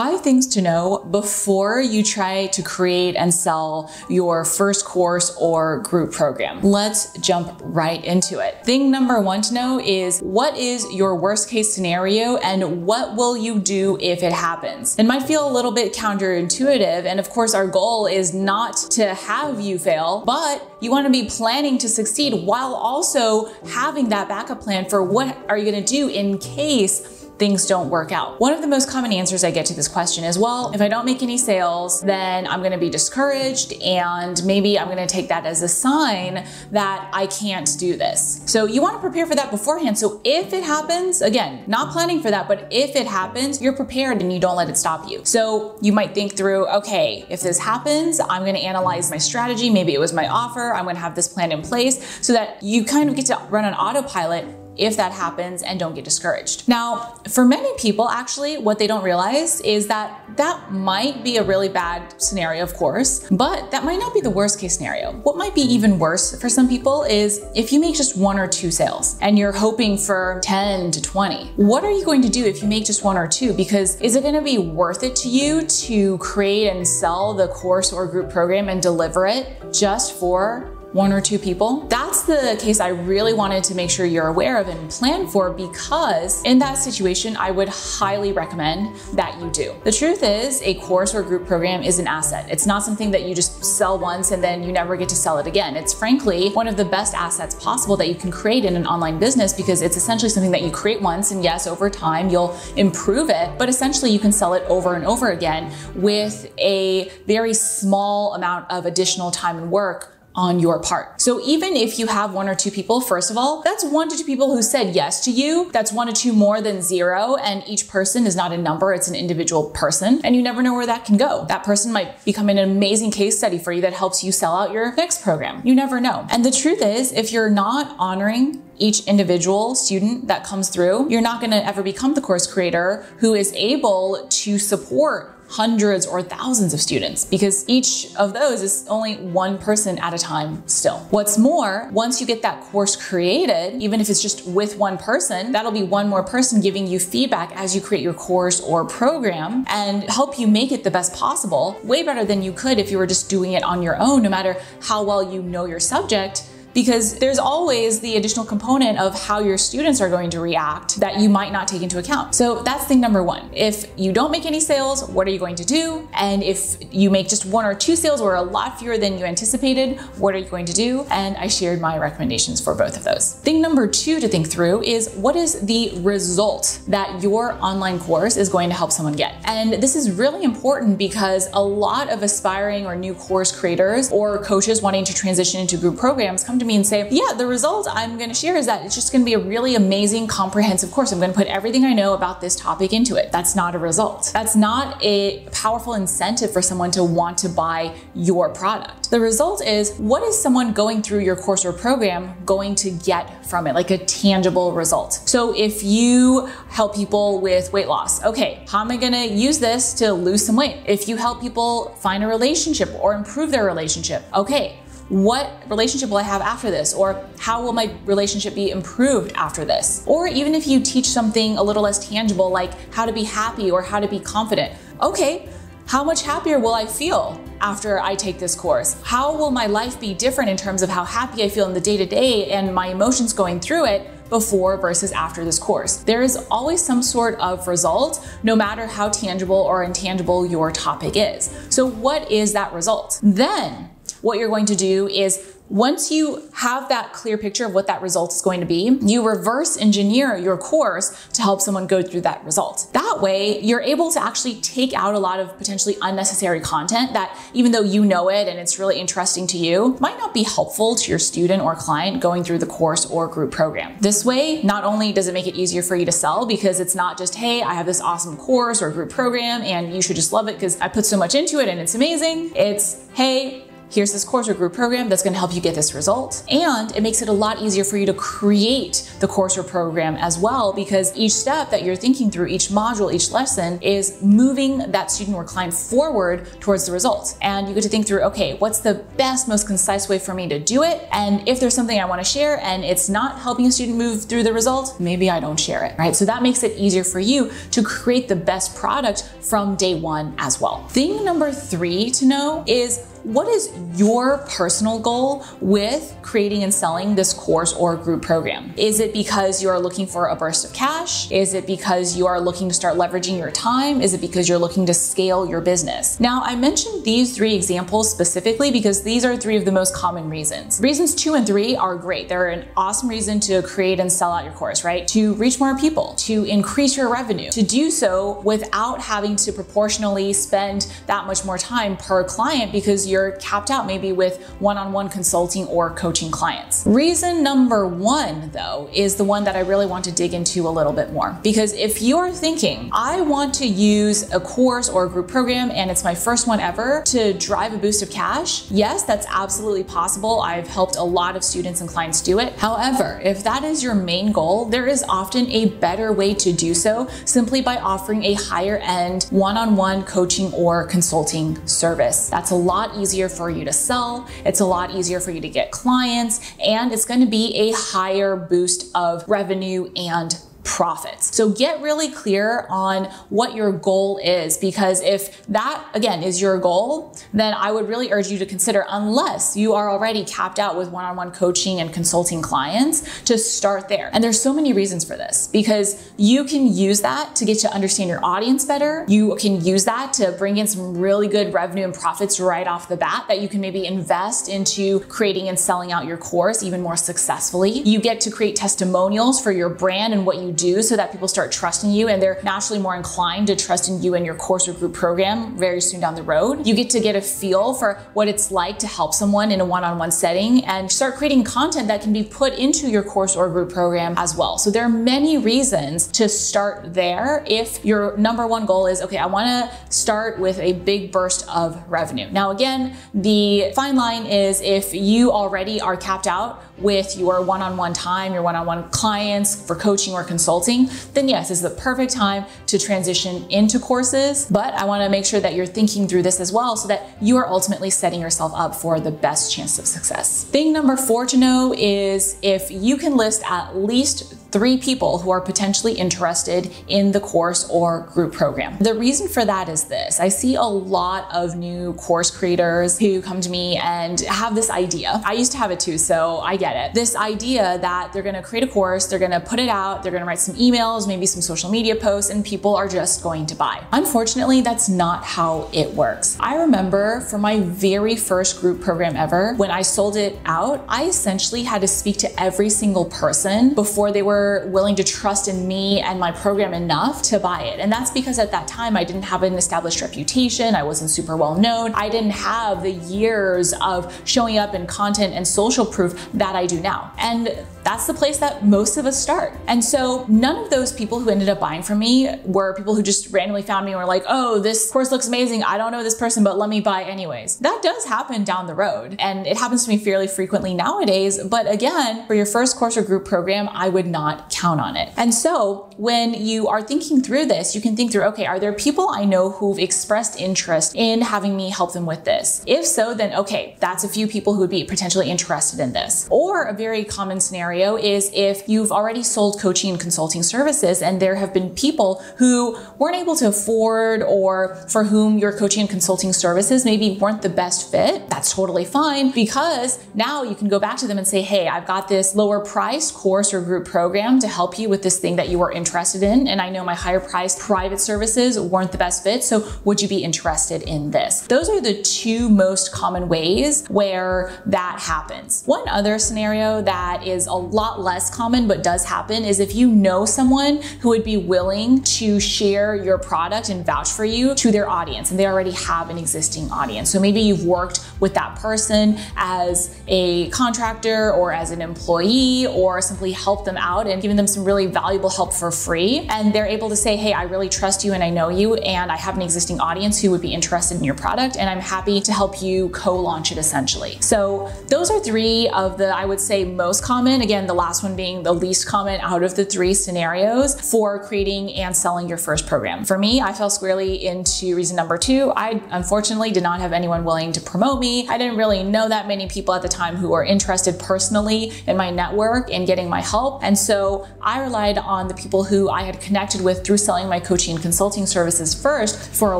5 things to know before you try to create and sell your first course or group program. Let's jump right into it. Thing number 1 to know is, what is your worst case scenario and what will you do if it happens? It might feel a little bit counterintuitive, and of course our goal is not to have you fail, but you want to be planning to succeed while also having that backup plan for what are you going to do in case things don't work out. One of the most common answers I get to this question is, well, if I don't make any sales, then I'm going to be discouraged, and maybe I'm going to take that as a sign that I can't do this. So you want to prepare for that beforehand. So if it happens, again, not planning for that, but if it happens, you're prepared and you don't let it stop you. So you might think through, okay, if this happens, I'm going to analyze my strategy. Maybe it was my offer. I'm going to have this plan in place so that you kind of get to run on autopilot if that happens and don't get discouraged. Now, for many people, actually, what they don't realize is that that might be a really bad scenario, of course, but that might not be the worst case scenario. What might be even worse for some people is if you make just 1 or 2 sales and you're hoping for 10 to 20. What are you going to do if you make just 1 or 2? Because is it going to be worth it to you to create and sell the course or group program and deliver it just for 1 or 2 people? That's the case I really wanted to make sure you're aware of and plan for, because in that situation, I would highly recommend that you do. The truth is, a course or group program is an asset. It's not something that you just sell once and then you never get to sell it again. It's frankly one of the best assets possible that you can create in an online business, because it's essentially something that you create once, and yes, over time you'll improve it, but essentially you can sell it over and over again with a very small amount of additional time and work on your part. So even if you have 1 or 2 people, first of all, that's 1 to 2 people who said yes to you. That's 1 to 2 more than 0. And each person is not a number, it's an individual person. And you never know where that can go. That person might become an amazing case study for you that helps you sell out your next program. You never know. And the truth is, if you're not honoring each individual student that comes through, you're not going to ever become the course creator who is able to support hundreds or thousands of students, because each of those is only 1 person at a time still. What's more, once you get that course created, even if it's just with 1 person, that'll be 1 more person giving you feedback as you create your course or program and help you make it the best possible, way better than you could if you were just doing it on your own, no matter how well you know your subject. Because there's always the additional component of how your students are going to react that you might not take into account. So that's thing number 1. If you don't make any sales, what are you going to do? And if you make just 1 or 2 sales, or a lot fewer than you anticipated, what are you going to do? And I shared my recommendations for both of those. Thing number 2 to think through is, what is the result that your online course is going to help someone get? And this is really important, because a lot of aspiring or new course creators or coaches wanting to transition into group programs come to me and say, yeah, the result I'm going to share is that it's just going to be a really amazing, comprehensive course. I'm going to put everything I know about this topic into it. That's not a result. That's not a powerful incentive for someone to want to buy your product. The result is, what is someone going through your course or program going to get from it, like a tangible result? So if you help people with weight loss, okay, how am I going to use this to lose some weight? If you help people find a relationship or improve their relationship, okay, what relationship will I have after this? Or how will my relationship be improved after this? Or even if you teach something a little less tangible, like how to be happy or how to be confident, okay, how much happier will I feel after I take this course? How will my life be different in terms of how happy I feel in the day-to-day and my emotions going through it before versus after this course? There is always some sort of result, no matter how tangible or intangible your topic is. So what is that result? Then what you're going to do is, once you have that clear picture of what that result is going to be, you reverse engineer your course to help someone go through that result. That way, you're able to actually take out a lot of potentially unnecessary content that, even though you know it and it's really interesting to you, might not be helpful to your student or client going through the course or group program. This way, not only does it make it easier for you to sell, because it's not just, hey, I have this awesome course or group program and you should just love it because I put so much into it and it's amazing. It's, hey, here's this course or group program that's going to help you get this result. And it makes it a lot easier for you to create the course or program as well, because each step that you're thinking through, each module, each lesson is moving that student or client forward towards the result. And you get to think through, okay, what's the best, most concise way for me to do it? And if there's something I want to share and it's not helping a student move through the result, maybe I don't share it, right? So that makes it easier for you to create the best product from day one as well. Thing number 3 to know is, what is your personal goal with creating and selling this course or group program? Is it because you are looking for a burst of cash? Is it because you are looking to start leveraging your time? Is it because you're looking to scale your business? Now, I mentioned these 3 examples specifically because these are 3 of the most common reasons. Reasons 2 and 3 are great. They're an awesome reason to create and sell out your course, right? To reach more people, to increase your revenue, to do so without having to proportionally spend that much more time per client because you're capped out maybe with one-on-one consulting or coaching clients. Reason number 1, though, is the one that I really want to dig into a little bit more. Because if you are thinking, I want to use a course or a group program and it's my first one ever to drive a boost of cash, yes, that's absolutely possible. I've helped a lot of students and clients do it. However, if that is your main goal, there is often a better way to do so simply by offering a higher end one-on-one coaching or consulting service. That's a lot easier for you to sell. It's a lot easier for you to get clients, and it's going to be a higher boost of revenue and profits. So get really clear on what your goal is, because if that, again, is your goal, then I would really urge you to consider, unless you are already capped out with one-on-one coaching and consulting clients, to start there. And there's so many reasons for this, because you can use that to get to understand your audience better. You can use that to bring in some really good revenue and profits right off the bat that you can maybe invest into creating and selling out your course even more successfully. You get to create testimonials for your brand and what you do, so that people start trusting you and they're naturally more inclined to trust in you and your course or group program very soon down the road. You get to get a feel for what it's like to help someone in a one-on-one setting and start creating content that can be put into your course or group program as well. So there are many reasons to start there if your number 1 goal is, okay, I want to start with a big burst of revenue. Now, again, the fine line is if you already are capped out with your one-on-one time, your one-on-one clients for coaching or consulting, then yes, this is the perfect time to transition into courses. But I want to make sure that you're thinking through this as well so that you are ultimately setting yourself up for the best chance of success. Thing number 4 to know is if you can list at least 3 people who are potentially interested in the course or group program. The reason for that is this. I see a lot of new course creators who come to me and have this idea. I used to have it too, so I get it. This idea that they're gonna create a course, they're gonna put it out, they're gonna write some emails, maybe some social media posts, and people are just going to buy. Unfortunately, that's not how it works. I remember for my very first group program ever, when I sold it out, I essentially had to speak to every single person before they were willing to trust in me and my program enough to buy it. And that's because at that time, I didn't have an established reputation. I wasn't super well known. I didn't have the years of showing up in content and social proof that I do now. And that's the place that most of us start. And so none of those people who ended up buying from me were people who just randomly found me and were like, oh, this course looks amazing. I don't know this person, but let me buy anyways. That does happen down the road. And it happens to me fairly frequently nowadays. But again, for your first course or group program, I would not count on it. And so when you are thinking through this, you can think through, okay, are there people I know who've expressed interest in having me help them with this? If so, then okay, that's a few people who would be potentially interested in this. Or a very common scenario is if you've already sold coaching and consulting services and there have been people who weren't able to afford or for whom your coaching and consulting services maybe weren't the best fit, that's totally fine, because now you can go back to them and say, hey, I've got this lower priced course or group program to help you with this thing that you were interested in. And I know my higher priced private services weren't the best fit. So would you be interested in this? Those are the 2 most common ways where that happens. One other scenario that is a lot less common but does happen is if you know someone who would be willing to share your product and vouch for you to their audience, and they already have an existing audience. So maybe you've worked with that person as a contractor or as an employee, or simply helped them out and given them some really valuable help for free. And they're able to say, hey, I really trust you and I know you, and I have an existing audience who would be interested in your product, and I'm happy to help you co-launch it essentially. So those are three of the, I would say, most common, again, the last one being the least common out of the three scenarios for creating and selling your first program. For me, I fell squarely into reason number two. I unfortunately did not have anyone willing to promote me. I didn't really know that many people at the time who were interested personally in my network and getting my help. And so I relied on the people who I had connected with through selling my coaching and consulting services first for a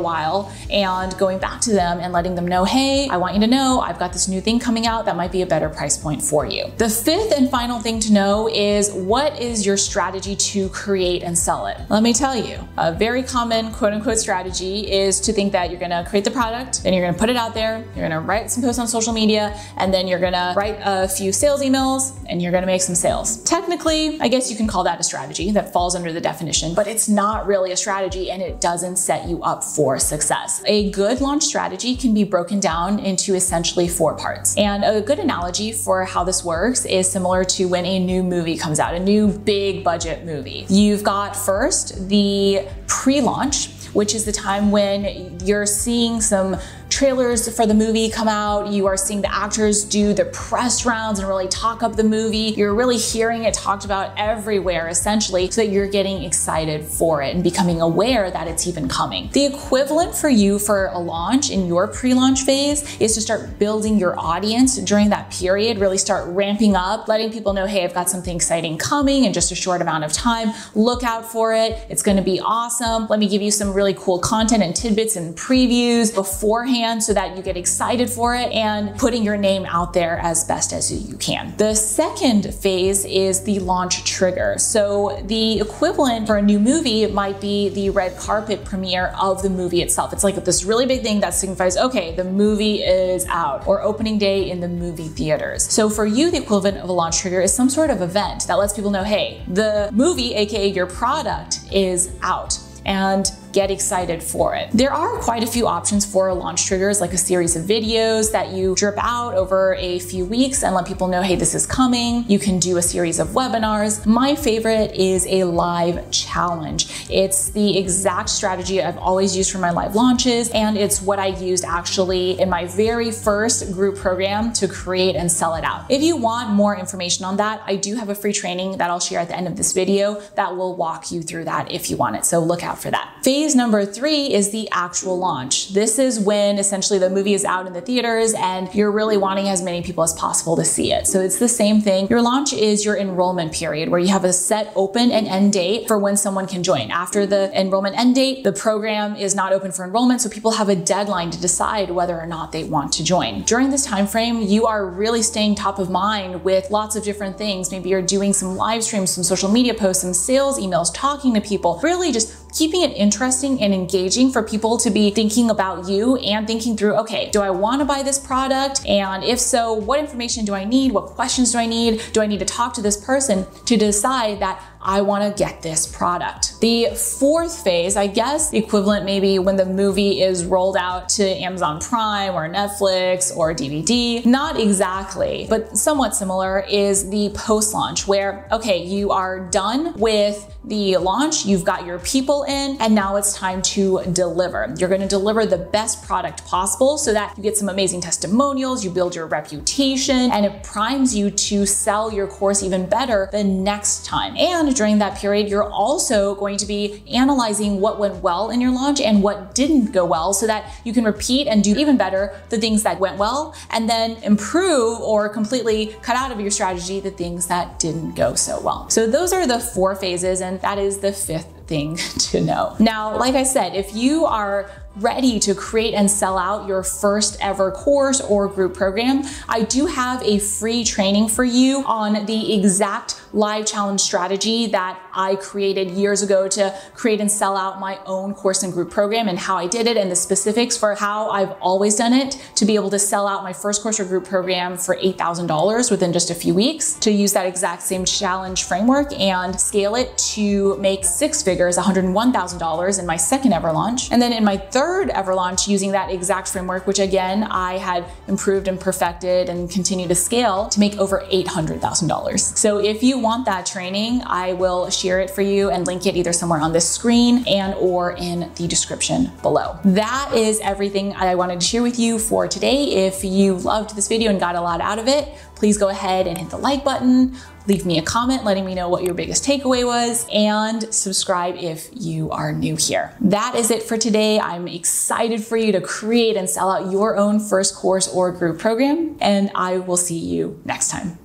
while, and going back to them and letting them know, hey, I want you to know I've got this new thing coming out that might be a better price point for you. The fifth and final thing to know is, what is your strategy to create and sell it? Let me tell you, a very common quote unquote strategy is to think that you're gonna create the product, then you're gonna put it out there, you're gonna write some posts on social media, and then you're gonna write a few sales emails and you're gonna make some sales. Technically, I guess you can call that a strategy. That falls under the definition, but it's not really a strategy and it doesn't set you up for success. A good launch strategy can be broken down into essentially 4 parts. And a good analogy for how this works is similar to when a new movie comes out, a new big budget movie. You've got first the pre-launch, which is the time when you're seeing some trailers for the movie come out, you are seeing the actors do the press rounds and really talk up the movie. You're really hearing it talked about everywhere, essentially, so that you're getting excited for it and becoming aware that it's even coming. The equivalent for you for a launch in your pre-launch phase is to start building your audience during that period, really start ramping up, letting people know, hey, I've got something exciting coming in just a short amount of time. Look out for it. It's gonna be awesome. Let me give you some really cool content and tidbits and previews beforehand so that you get excited for it, and putting your name out there as best as you can. The second phase is the launch trigger. So the equivalent for a new movie might be the red carpet premiere of the movie itself. It's like this really big thing that signifies, okay, the movie is out, or opening day in the movie theaters. So for you, the equivalent of a launch trigger is some sort of event that lets people know, hey, the movie, aka your product, is out, and get excited for it. There are quite a few options for launch triggers, like a series of videos that you drip out over a few weeks and let people know, hey, this is coming. You can do a series of webinars. My favorite is a live challenge. It's the exact strategy I've always used for my live launches, and it's what I used actually in my very first group program to create and sell it out. If you want more information on that, I do have a free training that I'll share at the end of this video that will walk you through that if you want it, so look out for that. Phase number 3 is the actual launch. This is when essentially the movie is out in the theaters and you're really wanting as many people as possible to see it. So it's the same thing. Your launch is your enrollment period, where you have a set open and end date for when someone can join. After the enrollment end date, the program is not open for enrollment, so people have a deadline to decide whether or not they want to join. During this time frame, you are really staying top of mind with lots of different things. Maybe you're doing some live streams, some social media posts, some sales emails, talking to people, really just keeping it interesting and engaging for people to be thinking about you and thinking through, okay, do I want to buy this product? And if so, what information do I need? What questions do I need? Do I need to talk to this person to decide that I want to get this product? The fourth phase, I guess the equivalent maybe when the movie is rolled out to Amazon Prime or Netflix or DVD, not exactly, but somewhat similar, is the post-launch, where, okay, you are done with the launch, you've got your people in, and now it's time to deliver. You're going to deliver the best product possible so that you get some amazing testimonials, you build your reputation, and it primes you to sell your course even better the next time. And during that period, you're also going to be analyzing what went well in your launch and what didn't go well, so that you can repeat and do even better the things that went well, and then improve or completely cut out of your strategy the things that didn't go so well. So those are the 4 phases, and that is the 5th thing to know. Now, like I said, if you are ready to create and sell out your first ever course or group program, I do have a free training for you on the exact live challenge strategy that I created years ago to create and sell out my own course and group program, and how I did it and the specifics for how I've always done it to be able to sell out my first course or group program for $8,000 within just a few weeks, to use that exact same challenge framework and scale it to make 6 figures, $101,000 in my second ever launch. And then in my third ever launch, using that exact framework, which again, I had improved and perfected and continue to scale to make over $800,000. So if you want that training, I will share it for you and link it either somewhere on this screen and or in the description below. That is everything I wanted to share with you for today. If you loved this video and got a lot out of it, please go ahead and hit the like button, leave me a comment letting me know what your biggest takeaway was, and subscribe if you are new here. That is it for today. I'm excited for you to create and sell out your own first course or group program, and I will see you next time.